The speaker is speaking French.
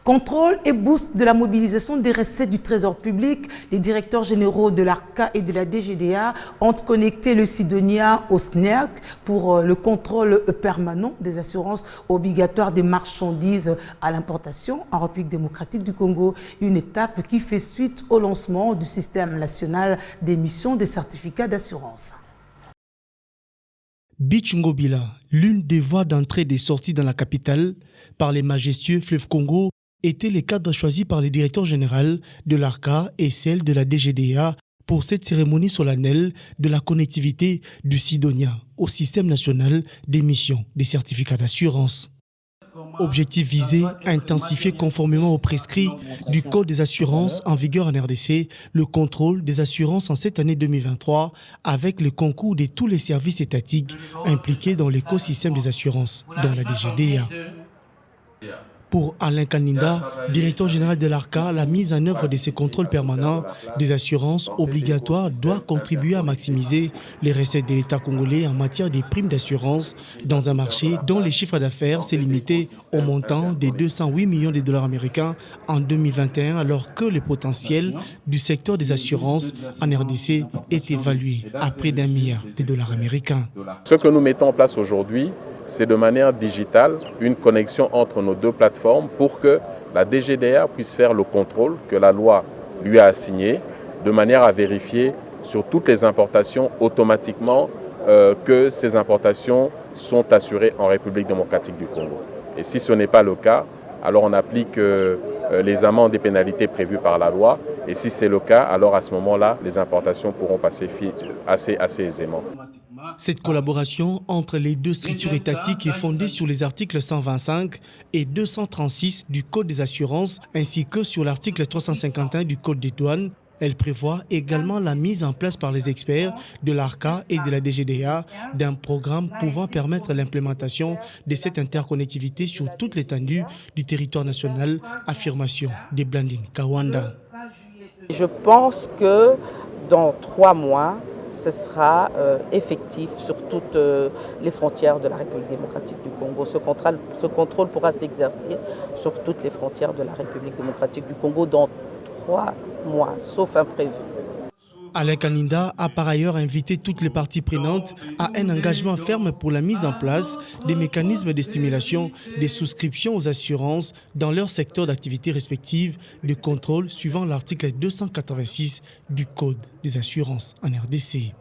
Contrôle et boost de la mobilisation des recettes du Trésor public, les directeurs généraux de l'ARCA et de la DGDA ont connecté le Sidonia au SNEAC pour le contrôle permanent des assurances obligatoires des marchandises à l'importation en République démocratique du Congo. Une étape qui fait suite au lancement du système national d'émission des certificats d'assurance. Beach Ngobila, l'une des voies d'entrée et de sortie dans la capitale par les majestueux fleuves Congo, étaient les cadres choisis par le directeur général de l'ARCA et celle de la DGDA pour cette cérémonie solennelle de la connectivité du Sidonia au système national d'émission des certificats d'assurance. Objectif visé, intensifier conformément aux prescrits du Code des assurances en vigueur en RDC, le contrôle des assurances en cette année 2023 avec le concours de tous les services étatiques impliqués dans l'écosystème des assurances, dont la DGDA. Pour Alain Kaninda, directeur général de l'ARCA, la mise en œuvre de ces contrôles permanents des assurances obligatoires doit contribuer à maximiser les recettes de l'État congolais en matière des primes d'assurance dans un marché dont les chiffres d'affaires s'est limité au montant de 208 millions de dollars américains en 2021, alors que le potentiel du secteur des assurances en RDC est évalué à près d'1 milliard de dollars américains. Ce que nous mettons en place aujourd'hui, c'est de manière digitale une connexion entre nos deux plateformes pour que la DGDA puisse faire le contrôle que la loi lui a assigné de manière à vérifier sur toutes les importations automatiquement que ces importations sont assurées en République démocratique du Congo. Et si ce n'est pas le cas, alors on applique les amendes et pénalités prévues par la loi. Et si c'est le cas, alors à ce moment-là, les importations pourront passer assez aisément. Cette collaboration entre les deux structures étatiques est fondée sur les articles 125 et 236 du Code des assurances ainsi que sur l'article 351 du Code des douanes. Elle prévoit également la mise en place par les experts de l'ARCA et de la DGDA d'un programme pouvant permettre l'implémentation de cette interconnectivité sur toute l'étendue du territoire national. Affirmation de Blandine Kawanda. Je pense que dans 3 mois, ce sera effectif sur toutes les frontières de la République démocratique du Congo. Ce contrôle pourra s'exercer sur toutes les frontières de la République démocratique du Congo dans 3 mois, sauf imprévu. Alain Kaninda a par ailleurs invité toutes les parties prenantes à un engagement ferme pour la mise en place des mécanismes de stimulation des souscriptions aux assurances dans leur secteur d'activité respective de contrôle suivant l'article 286 du Code des assurances en RDC.